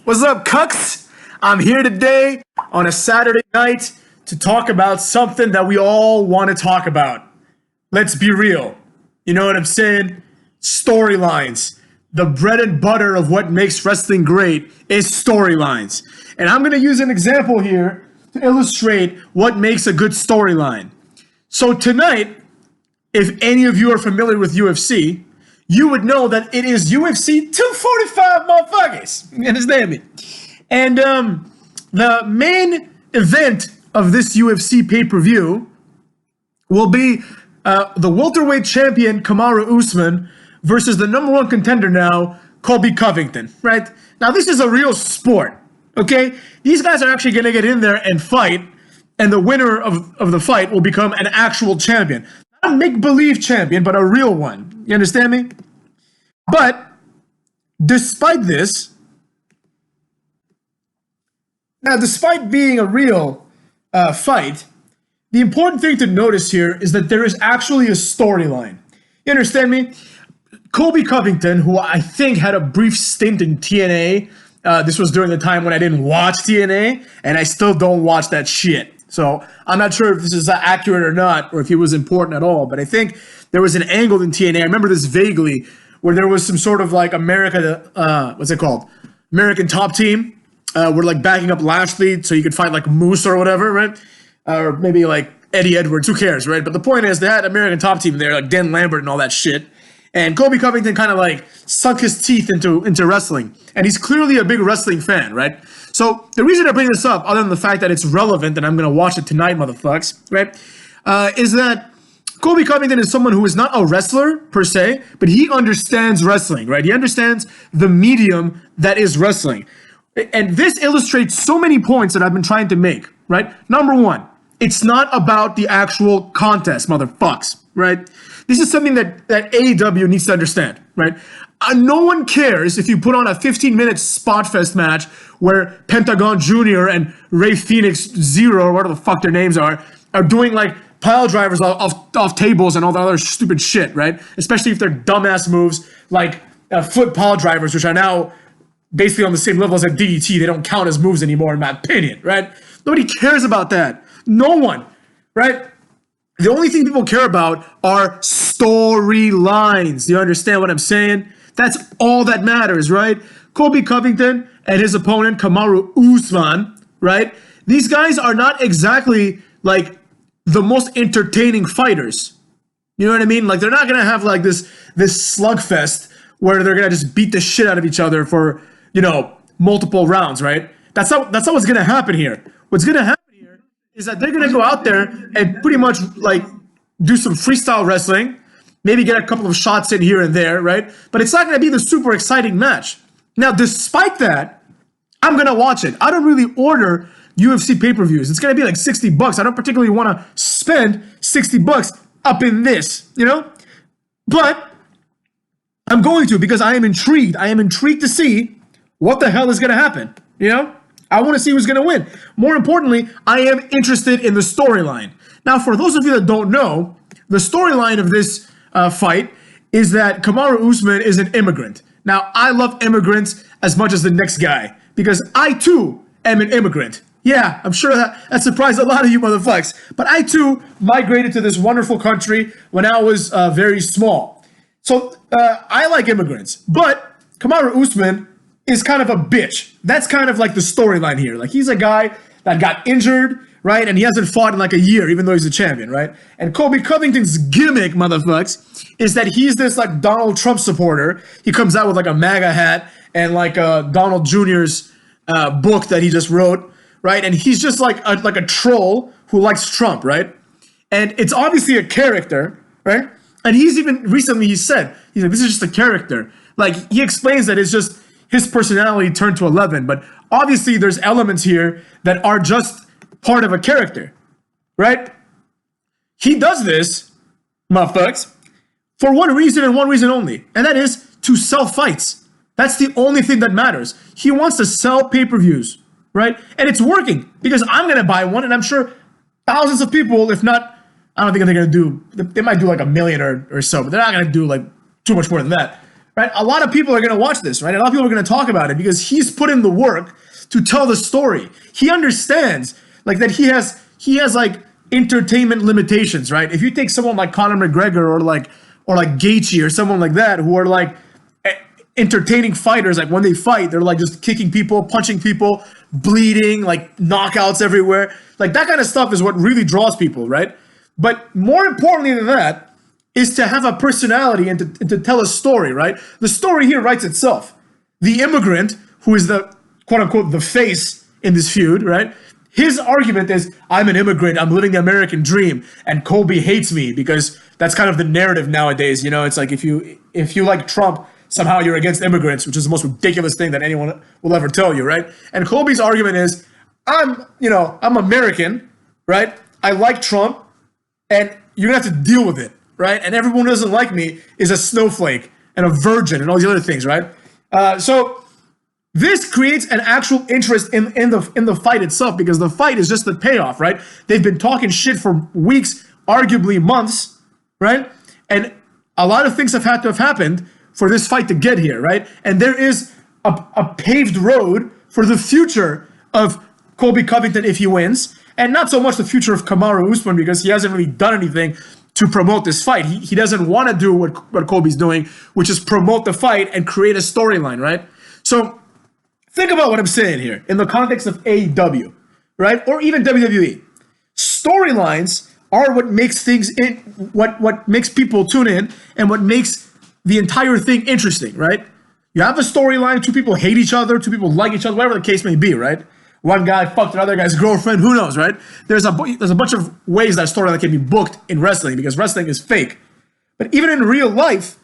What's up, cucks? I'm here today on a Saturday night to talk about something that we all want to talk about. Let's be real. You know what I'm saying? Storylines. The bread and butter of what makes wrestling great is storylines. And I'm going to use an example here to illustrate what makes a good storyline. So tonight, if any of you are familiar with UFC, you would know that it is UFC 245 motherfuckers. You understand me? And the main event of this UFC pay-per-view will be the welterweight champion Kamaru Usman versus the number one contender now, Colby Covington, right? Now, this is a real sport, okay? These guys are actually going to get in there and fight, and the winner of the fight will become an actual champion. Not a make-believe champion, but a real one. You understand me? But despite this, despite being a real fight, the important thing to notice here is that there is actually a storyline. You understand me? Colby Covington, who I think had a brief stint in TNA, this was during the time when I didn't watch TNA, and I still don't watch that shit. So I'm not sure if this is accurate or not, or if he was important at all, but I think there was an angle in TNA, I remember this vaguely, where there was some sort of like what's it called? American Top Team, were like backing up Lashley so you could fight like Moose or whatever, right? Or maybe like Eddie Edwards, who cares, right? But the point is they had American Top Team there, like Dan Lambert and all that shit. And Colby Covington kind of like sunk his teeth into wrestling. And he's clearly a big wrestling fan, right? So the reason I bring this up, other than the fact that it's relevant and I'm going to watch it tonight, motherfucks, right? Is that Colby Covington is someone who is not a wrestler per se, but he understands wrestling, right? He understands the medium that is wrestling. And this illustrates so many points that I've been trying to make, right? Number one, it's not about the actual contest, motherfucks, right? This is something that AEW needs to understand, right? No one cares if you put on a 15-minute spot fest match where Pentagon Jr. and Ray Phoenix Zero, or whatever the fuck their names are doing like pile drivers off tables and all the other stupid shit, right? Especially if they're dumbass moves like foot pile drivers, which are now basically on the same level as a DDT. They don't count as moves anymore, in my opinion, right? Nobody cares about that. No one, right? The only thing people care about are storylines. Do you understand what I'm saying? That's all that matters, right? Colby Covington and his opponent, Kamaru Usman, right? These guys are not exactly like the most entertaining fighters. You know what I mean? Like they're not going to have like this slugfest where they're going to just beat the shit out of each other for, you know, multiple rounds, right? That's not what's going to happen here. What's going to happen here is that they're going to go out there and pretty much like do some freestyle wrestling, maybe get a couple of shots in here and there, right? But it's not going to be the super exciting match. Now, despite that, I'm going to watch it. I don't really order UFC pay-per-views. It's going to be like $60. I don't particularly want to spend $60 up in this, you know? But I'm going to because I am intrigued. I am intrigued to see what the hell is going to happen, you know? I want to see who's going to win. More importantly, I am interested in the storyline. Now, for those of you that don't know, the storyline of this fight is that Kamaru Usman is an immigrant. Now, I love immigrants as much as the next guy because I, too, am an immigrant. Yeah, I'm sure that surprised a lot of you motherfuckers. But I, too, migrated to this wonderful country when I was very small. So I like immigrants. But Kamaru Usman is kind of a bitch. That's kind of like the storyline here. Like he's a guy that got injured, right? And he hasn't fought in like a year, even though he's a champion, right? And Colby Covington's gimmick, motherfucks, is that he's this like Donald Trump supporter. He comes out with like a MAGA hat and like Donald Jr.'s book that he just wrote, right? And he's just like a troll who likes Trump, right? And it's obviously a character, right? And he's even recently he's like, this is just a character. Like he explains that it's just his personality turned to 11, but obviously there's elements here that are just part of a character, right? He does this, motherfucks, for one reason and one reason only, and that is to sell fights. That's the only thing that matters. He wants to sell pay-per-views, right? And it's working because I'm going to buy one, and I'm sure thousands of people, if not, I don't think they're going to do, they might do like 1 million or so, but they're not going to do like too much more than that. right? A lot of people are going to watch this, right? A lot of people are going to talk about it because he's put in the work to tell the story. He understands like that he has like entertainment limitations, right? If you take someone like Conor McGregor or like Gaethje or someone like that who are like entertaining fighters, like when they fight, they're like just kicking people, punching people, bleeding, like knockouts everywhere. Like that kind of stuff is what really draws people, right? But more importantly than that is to have a personality and to tell a story, right? The story here writes itself. The immigrant, who is the quote unquote the face in this feud, right? His argument is, I'm an immigrant, I'm living the American dream, and Colby hates me, because that's kind of the narrative nowadays. You know, it's like if you like Trump, somehow you're against immigrants, which is the most ridiculous thing that anyone will ever tell you, right? And Colby's argument is, I'm American, right? I like Trump, and you're gonna have to deal with it, right? And everyone who doesn't like me is a snowflake and a virgin and all these other things, right? So this creates an actual interest in the fight itself, because the fight is just the payoff, right? They've been talking shit for weeks, arguably months, right? And a lot of things have had to have happened for this fight to get here, right? And there is a paved road for the future of Colby Covington if he wins, and not so much the future of Kamaru Usman, because he hasn't really done anything to promote this fight. He doesn't want to do what Colby's doing, which is promote the fight and create a storyline, right? So think about what I'm saying here in the context of AEW, right? Or even WWE. Storylines are what makes things what makes people tune in and what makes the entire thing interesting, right? You have a storyline, two people hate each other, two people like each other, whatever the case may be, right? One guy fucked another guy's girlfriend, who knows, right? There's a bunch of ways that storyline can be booked in wrestling, because wrestling is fake. But even in real life,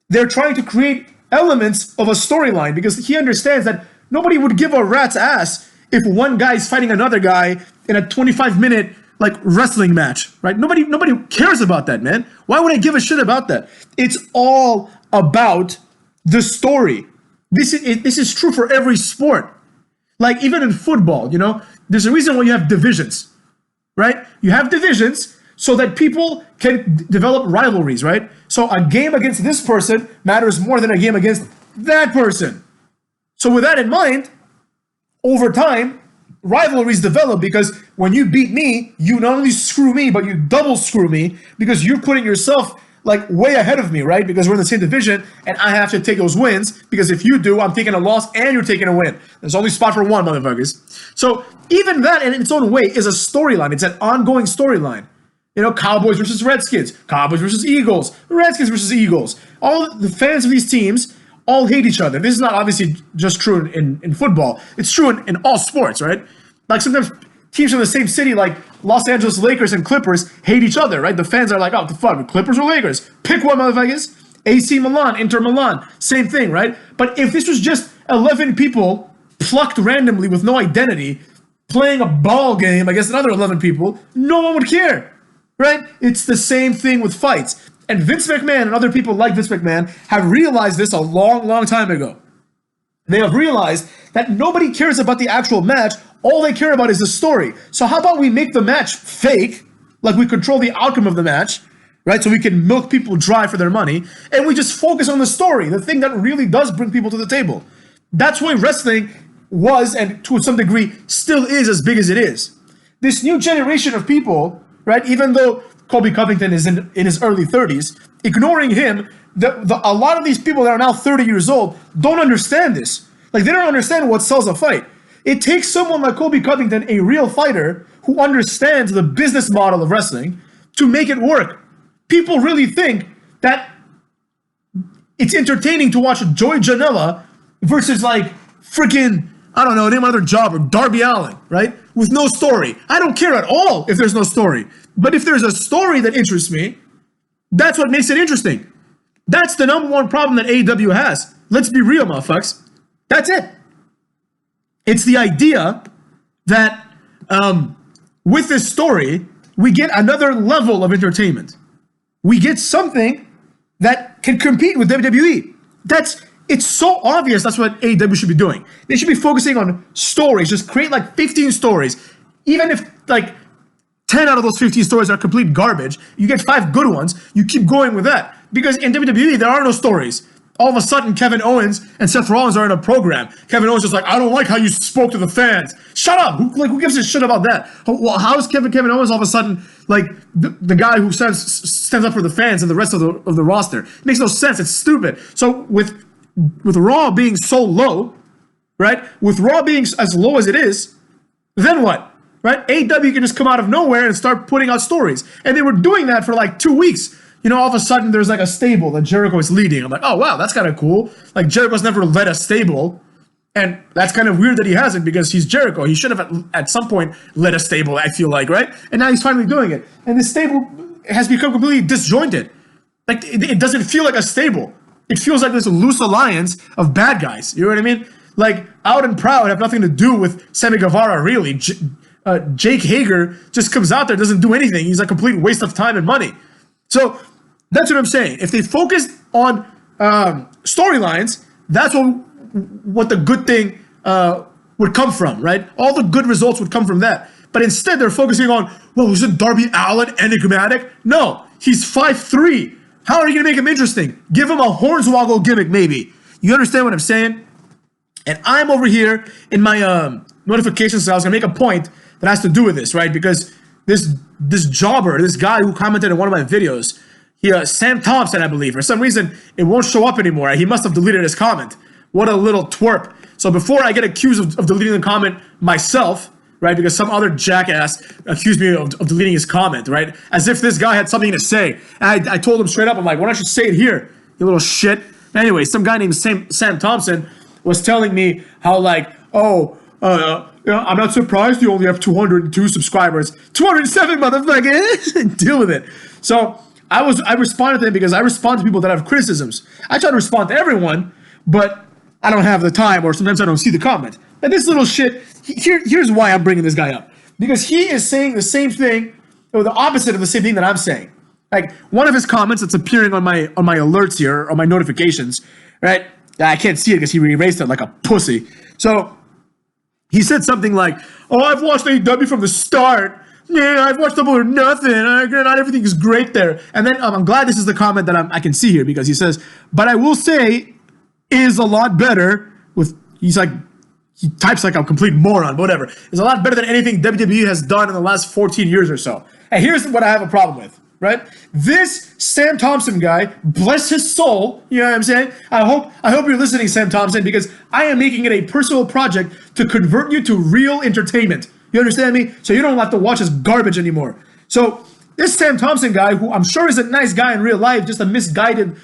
they're trying to create elements of a storyline, because he understands that nobody would give a rat's ass if one guy is fighting another guy in a 25-minute like wrestling match, right? Nobody cares about that, man. Why would I give a shit about that? It's all about the story. This is true for every sport. Like even in football, you know, there's a reason why you have divisions, right? You have divisions so that people can develop rivalries, right? So a game against this person matters more than a game against that person. So with that in mind, over time, rivalries develop, because when you beat me, you not only screw me, but you double screw me, because you're putting yourself like way ahead of me, right? Because we're in the same division and I have to take those wins, because if you do, I'm taking a loss and you're taking a win. There's only spot for one, motherfuckers. So even that in its own way is a storyline. It's an ongoing storyline. You know, Cowboys versus Redskins, Cowboys versus Eagles, Redskins versus Eagles. All the fans of these teams all hate each other. This is not obviously just true in football. It's true in all sports, right? Like sometimes teams from the same city, like Los Angeles Lakers and Clippers, hate each other, right? The fans are like, oh, the fuck, Clippers or Lakers? Pick one, motherfuckers. AC Milan, Inter Milan, same thing, right? But if this was just 11 people plucked randomly with no identity, playing a ball game against another 11 people, no one would care, right? It's the same thing with fights. And Vince McMahon and other people like Vince McMahon have realized this a long, long time ago. They have realized that nobody cares about the actual match. All they care about is the story. So how about we make the match fake, like we control the outcome of the match, right? So we can milk people dry for their money, and we just focus on the story, the thing that really does bring people to the table. That's why wrestling was, and to some degree still is, as big as it is. This new generation of people, right, even though Colby Covington is in his early 30s, ignoring him, a lot of these people that are now 30 years old don't understand this. Like, they don't understand what sells a fight. It takes someone like Colby Covington, a real fighter, who understands the business model of wrestling, to make it work. People really think that it's entertaining to watch Joey Janela versus like freaking, I don't know, name another jobber, Darby Allin, right? With no story. I don't care at all if there's no story. But if there's a story that interests me, that's what makes it interesting. That's the number one problem that AEW has. Let's be real, motherfuckers. That's it. It's the idea that with this story, we get another level of entertainment. We get something that can compete with WWE. It's so obvious that's what AEW should be doing. They should be focusing on stories. Just create like 15 stories. Even if like 10 out of those 15 stories are complete garbage, you get 5 good ones, you keep going with that. Because in WWE, there are no stories. all of a sudden Kevin Owens and Seth Rollins are in a program. Kevin Owens is like, I don't like how you spoke to the fans. Shut up. Who gives a shit about that? How is Kevin Owens all of a sudden like the guy who stands up for the fans and the rest of the roster? It makes no sense. It's stupid. So with Raw being so low, right? With Raw being as low as it is, then what? Right? AEW can just come out of nowhere and start putting out stories. And they were doing that for like 2 weeks. You know, all of a sudden there's like a stable that Jericho is leading. I'm like, oh, wow, that's kind of cool. Like, Jericho's never led a stable. And that's kind of weird that he hasn't, because he's Jericho. He should have at some point led a stable, I feel like, right? And now he's finally doing it. And this stable has become completely disjointed. Like, it doesn't feel like a stable. It feels like this loose alliance of bad guys. You know what I mean? Like, Out and Proud have nothing to do with Sammy Guevara, really. Jake Hager just comes out there, doesn't do anything. He's a complete waste of time and money. So that's what I'm saying. If they focused on storylines, that's what the good thing would come from, right? All the good results would come from that. But instead, they're focusing on, well, isn't Darby Allin enigmatic? No, he's 5'3". How are you going to make him interesting? Give him a Hornswoggle gimmick, maybe. You understand what I'm saying? And I'm over here in my notifications, so I was going to make a point that has to do with this, right? Because this jobber, this guy who commented on one of my videos, Sam Thompson, I believe, for some reason, it won't show up anymore. He must have deleted his comment. What a little twerp. So before I get accused of deleting the comment myself, right, because some other jackass accused me of deleting his comment, right, as if this guy had something to say. And I told him straight up, I'm like, why don't you say it here, you little shit? Anyway, some guy named Sam Thompson was telling me how, like, I'm not surprised you only have 202 subscribers. 207, motherfucker! Deal with it. So I responded to him because I respond to people that have criticisms. I try to respond to everyone, but I don't have the time, or sometimes I don't see the comment. And this little shit, here's why I'm bringing this guy up. Because he is saying the same thing, or the opposite of the same thing that I'm saying. Like, one of his comments that's appearing on my alerts here, on my notifications, right? I can't see it because he erased it like a pussy. So he said something like, oh, I've watched AEW from the start. Yeah, I've watched Double or Nothing. Not everything is great there. And then I'm glad this is the comment that I can see here, because he says, but I will say is a lot better with, he types like a complete moron, but whatever. It's a lot better than anything WWE has done in the last 14 years or so. And here's what I have a problem with, right? This Sam Thompson guy, bless his soul, you know what I'm saying? I hope you're listening, Sam Thompson, because I am making it a personal project to convert you to real entertainment. You understand me? So you don't have to watch this garbage anymore. So this Sam Thompson guy, who I'm sure is a nice guy in real life, just a misguided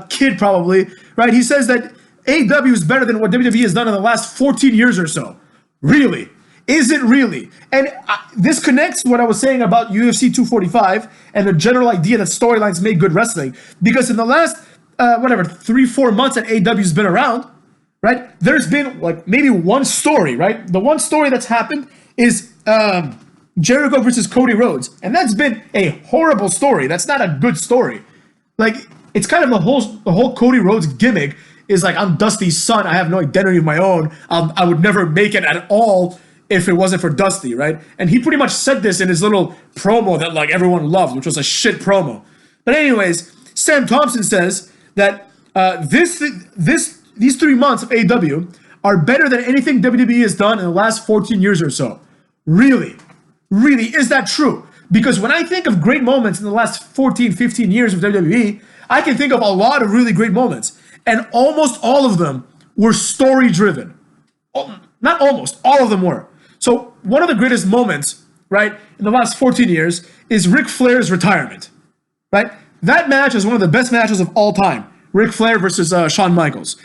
kid probably, right? He says that AEW is better than what WWE has done in the last 14 years or so. Really? Is it really? And this connects to what I was saying about UFC 245 and the general idea that storylines make good wrestling. Because in the last, 3-4 months that AEW's been around, right, there's been like maybe one story, right? The one story that's happened is Jericho versus Cody Rhodes. And that's been a horrible story. That's not a good story. Like, it's kind of the whole Cody Rhodes gimmick is like, I'm Dusty's son. I have no identity of my own. I would never make it at all if it wasn't for Dusty, right? And he pretty much said this in his little promo that like everyone loved, which was a shit promo. But anyways, Sam Thompson says that these 3 months of AEW are better than anything WWE has done in the last 14 years or so. Really? Really? Is that true? Because when I think of great moments in the last 14, 15 years of WWE, I can think of a lot of really great moments. And almost all of them were story-driven. Not almost, all of them were. So one of the greatest moments, right, in the last 14 years is Ric Flair's retirement, right? That match is one of the best matches of all time. Ric Flair versus Shawn Michaels.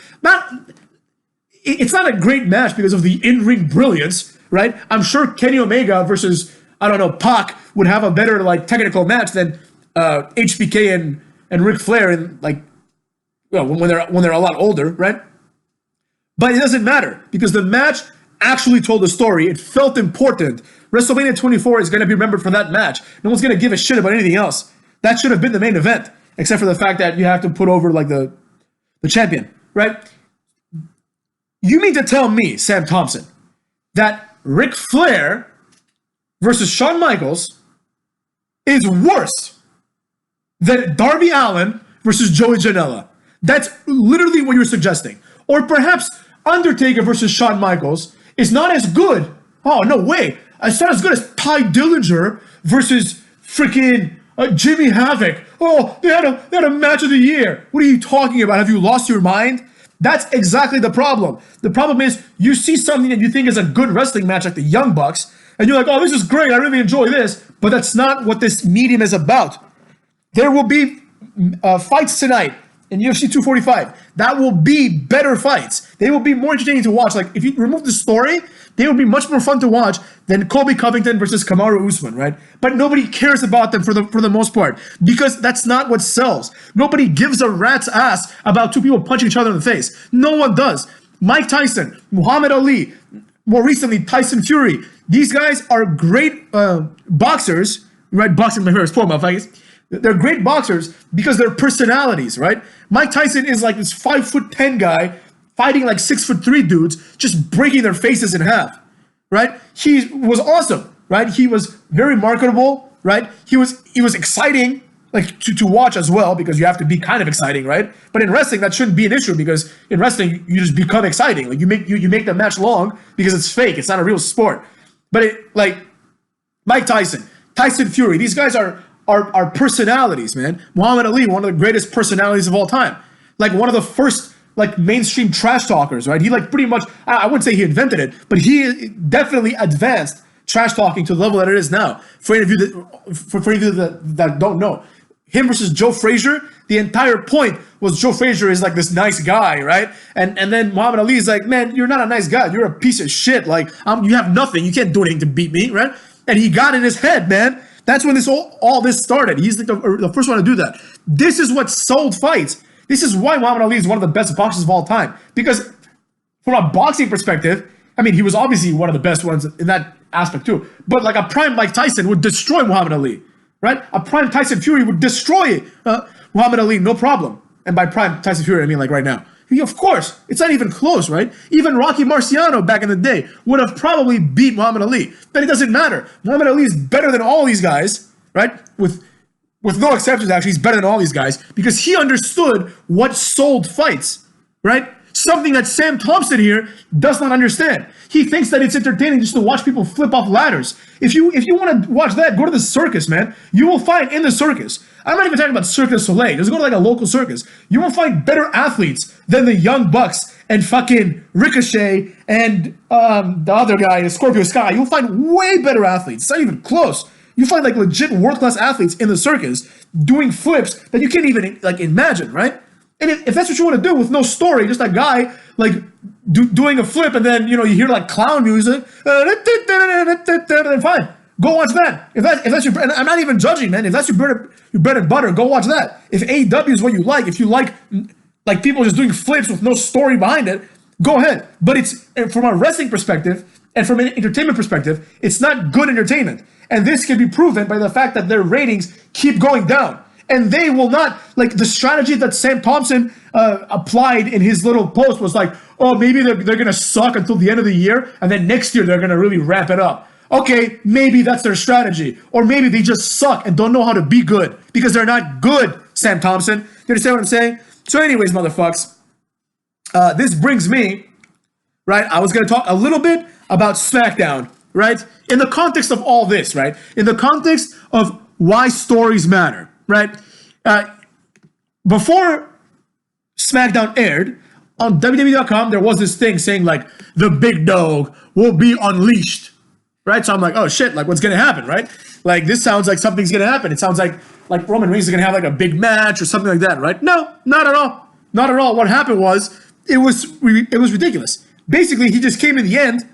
It's not a great match because of the in-ring brilliance, right? I'm sure KennyOmega versus, Pac would have a better, technical match than HBK and Ric Flair in, when they're a lot older, right? But it doesn't matter because the match actually told a story. It felt important. WrestleMania 24 is going to be remembered for that match. No one's going to give a shit about anything else. That should have been the main event, except for the fact that you have to put over the champion, right? You mean to tell me, Sam Thompson, that Ric Flair versus Shawn Michaels is worse than Darby Allin versus Joey Janela? That's literally what you're suggesting. Or perhaps Undertaker versus Shawn Michaels is not as good. Oh, no way. It's not as good as Tyedillenger versus freaking Jimmy Havoc. Oh, they had a match of the year. What are you talking about? Have you lost your mind? That's exactly the problem. The problem is you see something that you think is a good wrestling match like the Young Bucks, and you're like, oh, this is great. I really enjoy this. But that's not what this medium is about. There will be fights tonight in UFC 245. That will be better fights. They will be more entertaining to watch. Like, if you remove the story, they will be much more fun to watch than Colby Covington versus Kamaru Usman, right? But nobody cares about them for the most part because that's not what sells. Nobody gives a rat's ass about two people punching each other in the face. No one does. Mike Tyson, Muhammad Ali, more recently Tyson Fury. These guys are great boxers, right? Boxing, my favorite sport, motherfuckers. They're great boxers because they're personalities, right? Mike Tyson is like this 5'10" guy fighting like 6'3" dudes, just breaking their faces in half, right? He was awesome, right? He was very marketable, right? He was exciting, like to watch as well, because you have to be kind of exciting, right? But in wrestling, that shouldn't be an issue because in wrestling, you just become exciting. Like you make the match long because it's fake. It's not a real sport. But like Mike Tyson, Tyson Fury, these guys are personalities, man. Muhammad Ali, one of the greatest personalities of all time. Like one of the first like mainstream trash talkers, right? He like pretty much, I wouldn't say he invented it, but he definitely advanced trash talking to the level that it is now. For any of you that don't know, him versus Joe Frazier, the entire point was Joe Frazier is like this nice guy, right? And then Muhammad Ali is like, man, you're not a nice guy. You're a piece of shit. Like you have nothing. You can't do anything to beat me, right? And he got in his head, man. That's when all this started. He's like the first one to do that. This is what sold fights. This is why Muhammad Ali is one of the best boxers of all time. Because from a boxing perspective, I mean, he was obviously one of the best ones in that aspect too. But like a prime Mike Tyson would destroy Muhammad Ali, right? A prime Tyson Fury would destroy Muhammad Ali, no problem. And by prime Tyson Fury, I mean like right now. Of course, it's not even close, right? Even Rocky Marciano back in the day would have probably beat Muhammad Ali. But it doesn't matter. Muhammad Ali is better than all these guys, right? With no exceptions, actually, he's better than all these guys because he understood what sold fights, right? Something that Sam Thompson here does not understand. He thinks that it's entertaining just to watch people flip off ladders. If you want to watch that, go to the circus, man. You will find in the circus. I'm not even talking about Cirque du Soleil. Just go to like a local circus. You will find better athletes than the Young Bucks and fucking Ricochet and the other guy, Scorpio Sky. You'll find way better athletes. It's not even close. You find like legit world-class athletes in the circus doing flips that you can't even like imagine, right? And if that's what you want to do with no story, just a guy like doing a flip and then, you hear like clown music, then fine. Go watch that. If that's your, and I'm not even judging, man. If that's your bread and butter, go watch that. If AEW is what you like, if you like people just doing flips with no story behind it, go ahead. But it's from a wrestling perspective and from an entertainment perspective, it's not good entertainment. And this can be proven by the fact that their ratings keep going down. And they will not, like the strategy that Sam Thompson applied in his little post was like, oh, maybe they're going to suck until the end of the year. And then next year, they're going to really ramp it up. Okay, maybe that's their strategy. Or maybe they just suck and don't know how to be good because they're not good, Sam Thompson. You understand what I'm saying? So anyways, motherfucks, this brings me, right? I was going to talk a little bit about SmackDown, right? In the context of all this, right? In the context of why stories matter, right? Before SmackDown aired, on WWE.com, there was this thing saying like, the big dog will be unleashed, right? So I'm like, oh shit, like what's going to happen, right? Like this sounds like something's going to happen. It sounds like RomanReigns is going to have like a big match or something like that, right? No, not at all. Not at all. What happened was, it was ridiculous. Basically, he just came in the end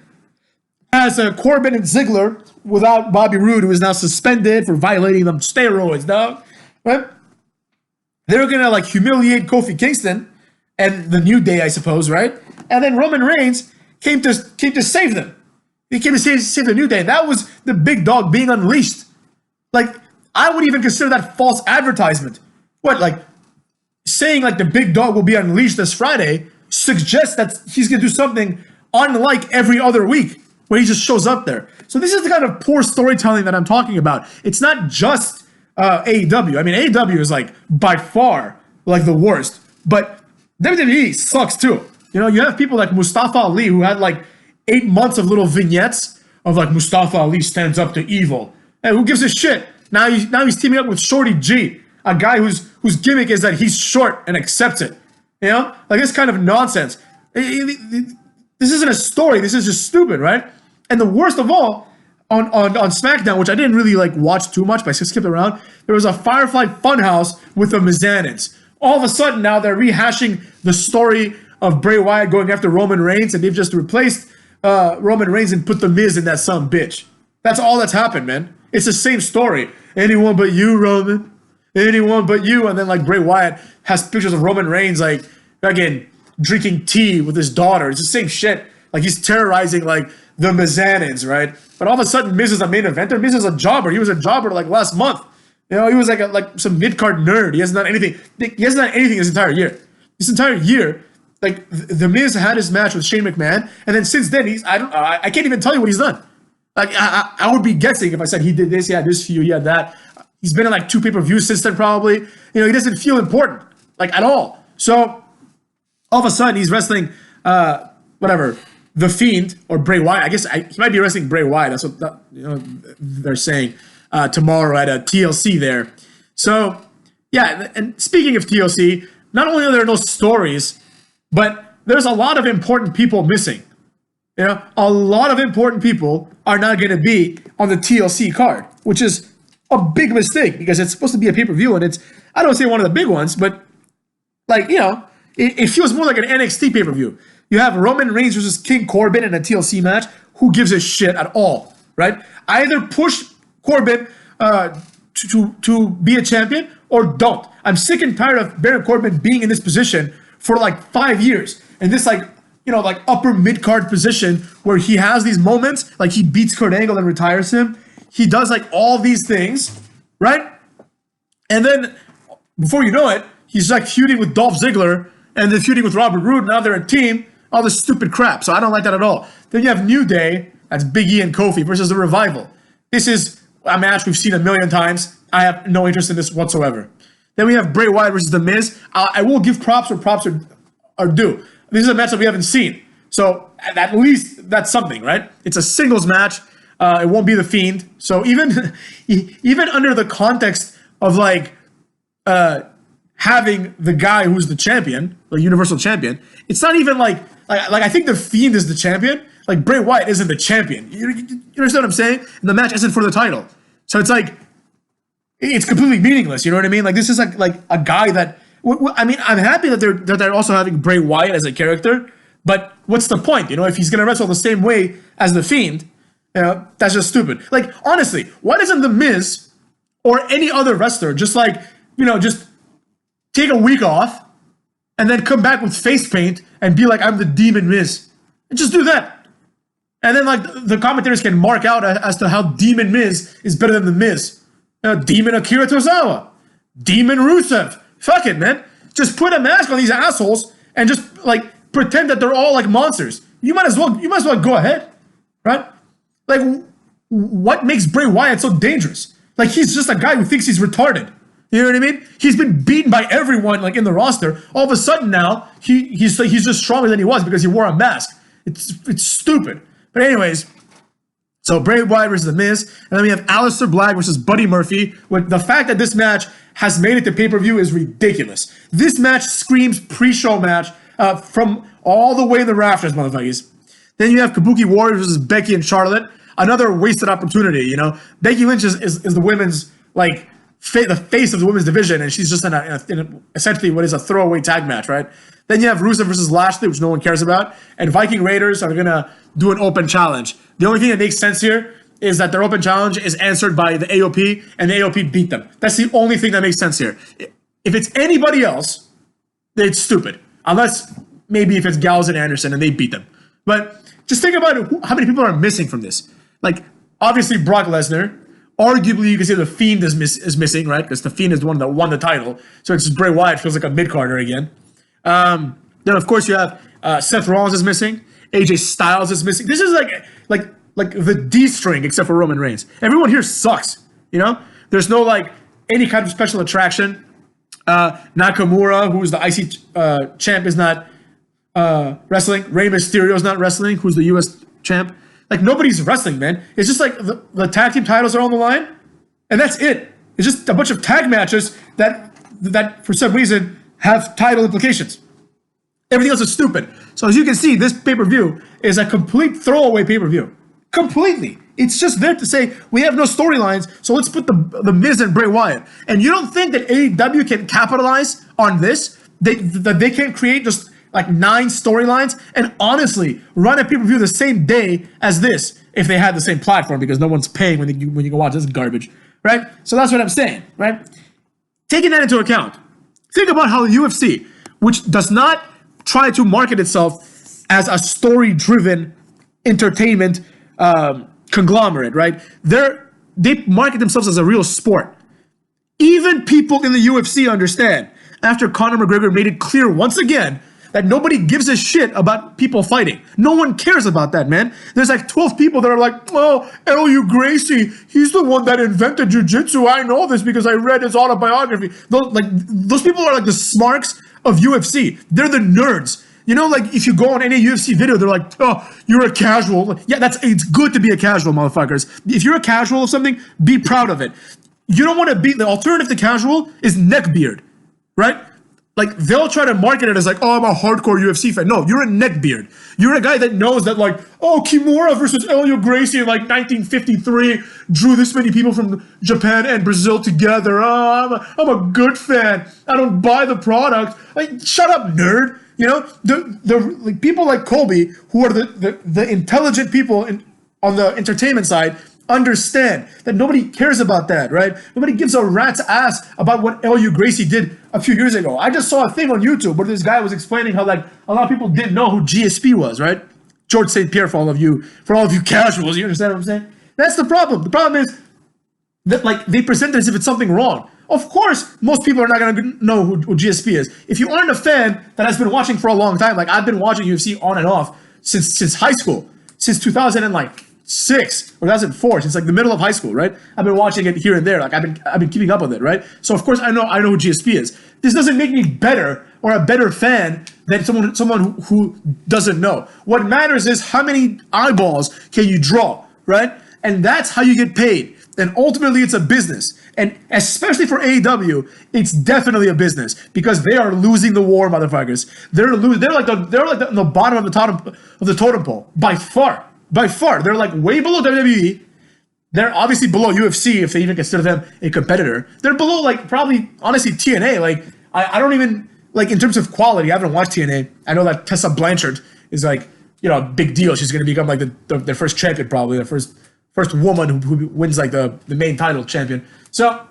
as Corbin and Ziggler without Bobby Roode, who is now suspended for violating them steroids, dog. Right? They're going to like humiliate Kofi Kingston and the New Day, I suppose, right? And then Roman Reigns came to save them. He came to save the New Day. That was the big dog being unleashed. Like, I would even consider that false advertisement. What, like, saying like the big dog will be unleashed this Friday suggests that he's going to do something unlike every other week where he just shows up there. So this is the kind of poor storytelling that I'm talking about. It's not just AEW. I mean, AEW is like by far like the worst. But WWE sucks too. You know, you have people like Mustafa Ali who had like 8 months of little vignettes of like Mustafa Ali stands up to evil. Hey, who gives a shit? Now he's teaming up with Shorty G, a guy whose gimmick is that he's short and accepts it. You know, like this kind of nonsense. This isn't a story. This is just stupid, right? And the worst of all, on SmackDown, which I didn't really like watch too much, but I skipped around, there was a Firefly Funhouse with the Mizanins. All of a sudden now they're rehashing the story of Bray Wyatt going after Roman Reigns, and they've just replaced Roman Reigns and put the Miz in that son bitch. That's all that's happened, man. It's the same story. Anyone but you, Roman. Anyone but you. And then like Bray Wyatt has pictures of Roman Reigns like again drinking tea with his daughter. It's the same shit. Like he's terrorizing like the Mizanins, right? But all of a sudden Miz is a main eventer. Miz is a jobber. He was a jobber like last month. You know, he was like some mid-card nerd. He hasn't done anything. He hasn't done anything this entire year. This entire year, like the Miz had his match with Shane McMahon, and then since then I can't even tell you what he's done. Like I would be guessing if I said he did this, he had this feud, he had that. He's been in like 2 pay-per-views since then probably. You know, he doesn't feel important like at all. So all of a sudden he's wrestling The Fiend or Bray Wyatt. I guess he might be wrestling Bray Wyatt. That's what they're saying tomorrow at a TLC there. So yeah, and speaking of TLC, not only are there no stories, but there's a lot of important people missing. You know, a lot of important people are not going to be on the TLC card, which is a big mistake because it's supposed to be a pay-per-view, and it's, I don't say one of the big ones, but like, you know, it feels more like an NXT pay-per-view. You have Roman Reigns versus King Corbin in a TLC match. Who gives a shit at all, right? Either push Corbin to be a champion or don't. I'm sick and tired of Baron Corbin being in this position for like 5 years. And this like, you know, like upper mid-card position where he has these moments, like he beats Kurt Angle and retires him. He does like all these things, right? And then before you know it, he's like feuding with Dolph Ziggler and then feuding with Robert Roode. Now they're a team. All this stupid crap. So I don't like that at all. Then you have New Day. That's Big E and Kofi versus the Revival. This is a match we've seen a million times. I have no interest in this whatsoever. Then we have Bray Wyatt versus The Miz. I will give props where props are due. This is a match that we haven't seen. So at least that's something, right? It's a singles match. It won't be The Fiend. So even under the context of like having the guy who's the champion, the Universal Champion, it's not even like I think The Fiend is the champion. Like Bray Wyatt isn't the champion. You understand what I'm saying? And the match isn't for the title. So it's like, it's completely meaningless. You know what I mean? Like this is like a guy that, I mean, I'm happy that they're also having Bray Wyatt as a character, but what's the point? You know, if he's going to wrestle the same way as The Fiend, you know, that's just stupid. Like, honestly, why doesn't The Miz or any other wrestler just like, you know, just take a week off and then come back with face paint and be like, I'm the Demon Miz? And just do that. And then like the commentators can mark out as to how Demon Miz is better than The Miz. Demon Akira Tozawa. Demon Rusev. Fuck it, man. Just put a mask on these assholes and just like pretend that they're all like monsters. You might as well go ahead. Right? Like, what makes Bray Wyatt so dangerous? Like, he's just a guy who thinks he's retarded. You know what I mean? He's been beaten by everyone like in the roster. All of a sudden now, he's just stronger than he was because he wore a mask. It's stupid. But anyways, so Bray Wyatt versus The Miz, and then we have Aleister Black versus Buddy Murphy. With the fact that this match has made it to pay-per-view is ridiculous. This match screams pre-show match from all the way in the rafters, motherfuckers. Then you have Kabuki Warriors versus Becky and Charlotte. Another wasted opportunity, you know. Becky Lynch is the women's, like, the face of the women's division, and she's just in essentially what is a throwaway tag match, right? Then you have Rusev versus Lashley, which no one cares about. And Viking Raiders are going to do an open challenge. The only thing that makes sense here is that their open challenge is answered by the AOP, and the AOP beat them. That's the only thing that makes sense here. If it's anybody else, it's stupid. Unless maybe if it's Gallows and Anderson and they beat them. But just think about how many people are missing from this. Like, obviously Brock Lesnar. Arguably, you can say The Fiend is missing, right? Because The Fiend is the one that won the title. So it's just Bray Wyatt feels like a mid-carder again. Then, of course, you have Seth Rollins is missing. AJ Styles is missing. This is like the D string except for Roman Reigns. Everyone here sucks, you know? There's no, like, any kind of special attraction. Nakamura, who's the IC champ, is not wrestling. Rey Mysterio is not wrestling, who's the US champ. Like, nobody's wrestling, man. It's just like the tag team titles are on the line, and that's it. It's just a bunch of tag matches that for some reason have title implications. Everything else is stupid. So as you can see, this pay-per-view is a complete throwaway pay-per-view. Completely. It's just there to say, we have no storylines, so let's put the Miz and Bray Wyatt. And you don't think that AEW can capitalize on this? That they can create just like 9 storylines and honestly run a pay-per-view the same day as this if they had the same platform, because no one's paying when you go watch this garbage, right? So that's what I'm saying, right? Taking that into account, think about how the UFC, which does not try to market itself as a story-driven entertainment conglomerate, right? They market themselves as a real sport. Even people in the UFC understand, after Conor McGregor made it clear once again that nobody gives a shit about people fighting. No one cares about that, man. There's like 12 people that are like, oh, L.U. Gracie, he's the one that invented jiu-jitsu. I know this because I read his autobiography. Those people are like the smarks of UFC. They're the nerds. You know, like, if you go on any UFC video, they're like, oh, you're a casual. Yeah, it's good to be a casual, motherfuckers. If you're a casual of something, be proud of it. You don't want to be, the alternative to casual is neckbeard, right? Like, they'll try to market it as like, oh, I'm a hardcore UFC fan. No, you're a neckbeard. You're a guy that knows that, like, oh, Kimura versus L.U. Gracie in like 1953 drew this many people from Japan and Brazil together. Oh, I'm a good fan. I don't buy the product. Like, shut up, nerd. You know, the like, people like Colby, who are the intelligent people on the entertainment side, understand that nobody cares about that, right? Nobody gives a rat's ass about what L.U. Gracie did a few years ago. I just saw a thing on YouTube where this guy was explaining how, like, a lot of people didn't know who GSP was, right? George St. Pierre, for all of you casuals. You understand what I'm saying? That's the problem. The problem is that, like, they present it as if it's something wrong. Of course, most people are not going to know who GSP is. If you aren't a fan that has been watching for a long time, like, I've been watching UFC on and off since high school, since 2006 or 2004, since like the middle of high school, right? I've been watching it here and there. Like, I've been keeping up with it, right? So of course I know who GSP is. This doesn't make me better or a better fan than someone who doesn't know. What matters is how many eyeballs can you draw, right? And that's how you get paid. And ultimately, it's a business. And especially for AEW, it's definitely a business because they are losing the war, motherfuckers. They're like on the bottom of the totem pole by far. By far, they're like way below WWE. They're obviously below UFC if they even consider them a competitor. They're below, like, probably honestly TNA. Like, I don't even, like, in terms of quality, I haven't watched TNA. I know that Tessa Blanchard is, like, you know, a big deal. She's going to become like their first champion, probably their first woman who wins like the main title champion. So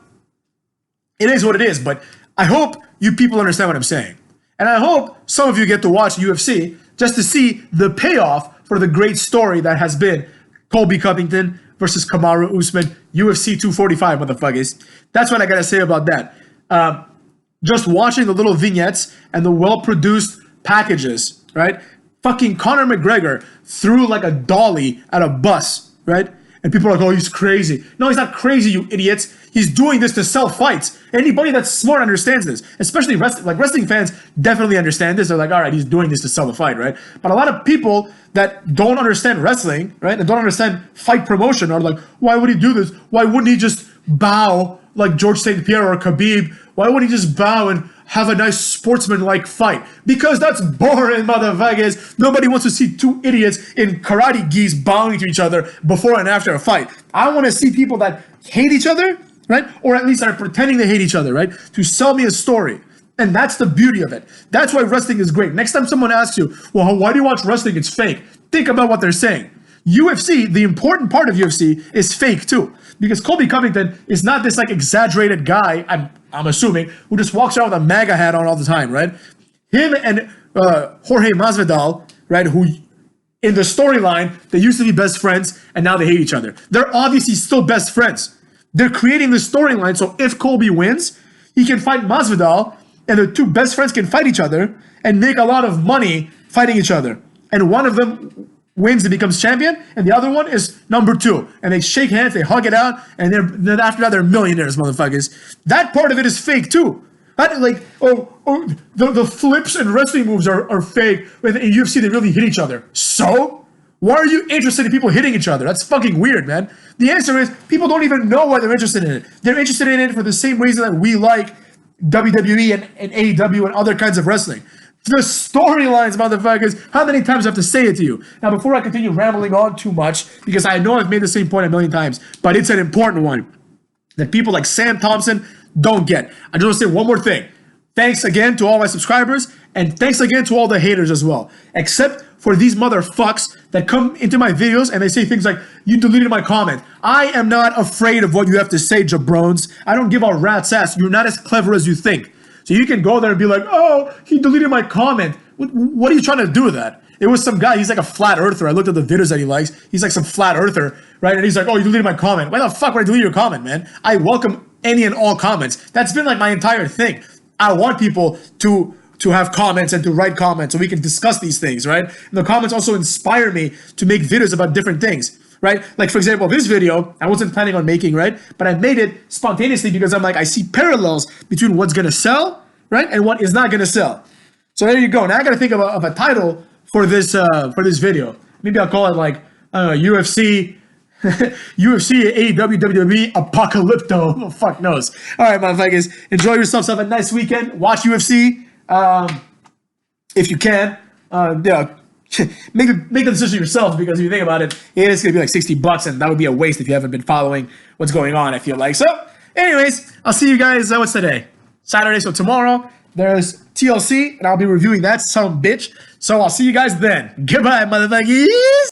it is what it is, but I hope you people understand what I'm saying. And I hope some of you get to watch UFC just to see the payoff for the great story that has been Colby Covington versus Kamaru Usman, UFC 245, motherfuckers. That's what I gotta say about that. Just watching the little vignettes and the well-produced packages, right? Fucking Conor McGregor threw like a dolly at a bus, right? And people are like, oh, he's crazy. No, he's not crazy, you idiots. He's doing this to sell fights. Anybody that's smart understands this, especially wrestling fans definitely understand this. They're like, all right, he's doing this to sell the fight, right? But a lot of people that don't understand wrestling, right, that don't understand fight promotion are like, why would he do this? Why wouldn't he just bow like George St. Pierre or Khabib? Why wouldn't he just bow and have a nice sportsman-like fight? Because that's boring, motherfuckers. Nobody wants to see two idiots in karate gis bowing to each other before and after a fight. I want to see people that hate each other, right? Or at least are pretending they hate each other, right? To sell me a story. And that's the beauty of it. That's why wrestling is great. Next time someone asks you, well, why do you watch wrestling? It's fake. Think about what they're saying. UFC, the important part of UFC is fake too. Because Colby Covington is not this like exaggerated guy, I'm assuming, who just walks around with a MAGA hat on all the time, right? Him and Jorge Masvidal, right, who in the storyline, they used to be best friends and now they hate each other. They're obviously still best friends. They're creating the storyline so if Colby wins, he can fight Masvidal and the two best friends can fight each other and make a lot of money fighting each other. And one of them wins and becomes champion, and the other one is number 2. And they shake hands, they hug it out, and then after that, they're millionaires, motherfuckers. That part of it is fake, too. Like, the flips and wrestling moves are fake. But in UFC, they really hit each other. So, why are you interested in people hitting each other? That's fucking weird, man. The answer is, people don't even know why they're interested in it. They're interested in it for the same reason that we like WWE and AEW and other kinds of wrestling. The storylines, motherfuckers. How many times do I have to say it to you? Now, before I continue rambling on too much, because I know I've made the same point a million times, but it's an important one that people like Sam Thompson don't get. I just want to say one more thing. Thanks again to all my subscribers, and thanks again to all the haters as well. Except for these motherfucks that come into my videos and they say things like, you deleted my comment. I am not afraid of what you have to say, jabrones. I don't give a rat's ass. You're not as clever as you think. So you can go there and be like, oh, he deleted my comment. What are you trying to do with that? It was some guy, he's like a flat earther. I looked at the videos that he likes. He's like some flat earther, right? And he's like, oh, you deleted my comment. Why the fuck would I delete your comment, man? I welcome any and all comments. That's been like my entire thing. I want people to have comments and to write comments so we can discuss these things, right? And the comments also inspire me to make videos about different things, right? Like, for example, this video, I wasn't planning on making, right? But I made it spontaneously because I'm like, I see parallels between what's going to sell, right? And what is not going to sell. So there you go. Now I got to think of a title for this video. Maybe I'll call it like, UFC, AEW, WWE, Apocalypto. Who the fuck knows? All right, motherfuckers. Enjoy yourselves. Have a nice weekend. Watch UFC if you can. Make the decision yourself, because if you think about it, it's going to be like $60, and that would be a waste if you haven't been following what's going on, I feel like. So, anyways, I'll see you guys, what's today? Saturday, so tomorrow, there's TLC, and I'll be reviewing that son of a bitch. So I'll see you guys then. Goodbye, motherfuckers.